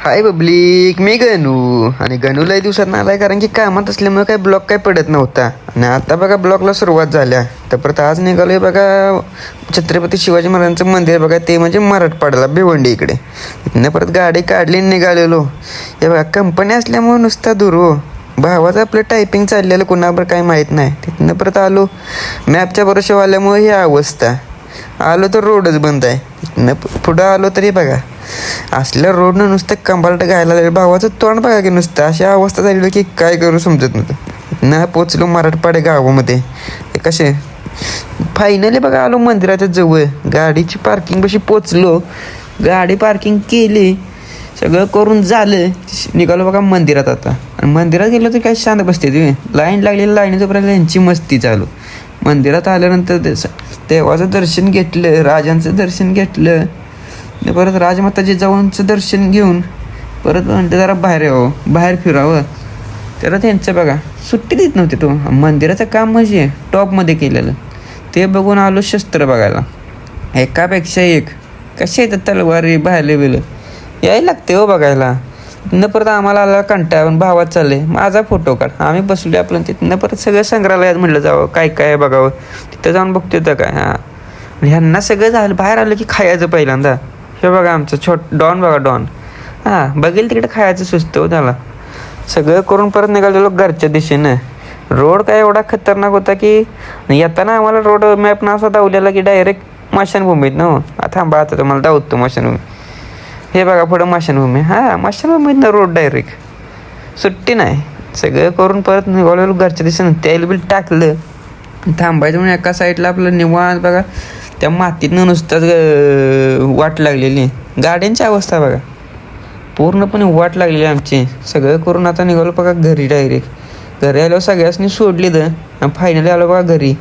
हाय public, मी गणू. आणि गणूला लय दिवसात ना आलाय, कारण की कामात असल्यामुळे काय ब्लॉग काय पडत नव्हता. आणि आता बघा ब्लॉगला सुरुवात झाल्या. तर परत आज निघालोय बघा छत्रपती शिवाजी महाराजांचं मंदिर बघा, ते म्हणजे मराठवाड्याला भिवंडी इकडे. इथनं परत गाडी काढली निघालेलो. हे बघा कंपनी असल्यामुळे नुसता दूर हो. भावाचं आपलं टायपिंग चाललेलं कुणाबर काय माहीत नाही. तिथनं परत आलो, मॅपच्या भरोशावर आल्यामुळे ही अवस्था. आलो तर रोडच बंद आहे. तिथनं पुढं आलो तरी बघा असल्या रोडनं नुसतं कंबालट घायला लागलं. भावाचं तोंड बघा की नुसतं अशी अवस्था झालेली की काय करू समजत नव्हतं. ना पोचलो मराठवाडे गावामध्ये. हे कसे फायनली बघा आलो मंदिराच्या जवळ. गाडीची पार्किंग पाशी पोचलो, गाडी पार्किंग केली, सगळं करून झालं. निघालो बघा मंदिरात. आता आणि मंदिरात गेलो तर काय शांत बसते तुम्ही. लाईन लागलेली, लाईनीचं पर्यंत यांची मस्ती चालू. मंदिरात आल्यानंतर देवाचं दर्शन घेतलं, राजांचं दर्शन घेतलं. परत राजमाता जिजाऊंचं दर्शन घेऊन परत म्हणते जरा बाहेर यावं, बाहेर फिरावं. त्याला त्यांचं बघा सुट्टी देत नव्हती. तो मंदिराचं काम म्हणजे टॉपमध्ये केलेलं. ते बघून आलो शस्त्र बघायला, एकापेक्षा एक. कसे येतात तलवारी बाहेरले बिलं, यायला लागते हो बघायला. तिथनं परत आम्हाला आला कंटाळून, भावात चालले माझा फोटो काढ. आम्ही बसलो आपलं. तिथनं परत सगळं संग्रहालयात म्हटलं जावं, काय काय बघावं. तिथं जाऊन बघतो तर काय. हां, ह्यांना सगळं झालं. बाहेर आलं की खायचं पहिल्यांदा. हे बघा आमचं डॉन बघा, डॉन. हां, बघेल तिकडे खायचं सुचतं हो त्याला. सगळं करून परत निघालेलो घरच्या दिशेनं. रोड काय एवढा खतरनाक होता की येताना आम्हाला रोड मॅपनं असा दावलेला की डायरेक्ट स्मशानभूमीत ना हो. थांबा आता तुम्हाला दावतो स्मशानभूमी. हे बघा पुढं स्मशानभूमी. हां, स्मशानभूमीत ना रोड डायरेक्ट सुट्टी नाही. सगळं करून परत निघालेलो घरच्या दिशेनं. तेल बिल टाकलं, थांबायचं म्हणून एका साईडला आपलं निवांत बघा. त्या मातीतनं नुसतंच वाट लागलेली. गाड्यांची अवस्था बघा, पूर्णपणे वाट लागलेली आमची. सगळं करून आता निघालो बघा घरी डायरेक्ट. घरी आल्यावर सगळ्यांनी सोडली तर फायनली आलो बघा घरी.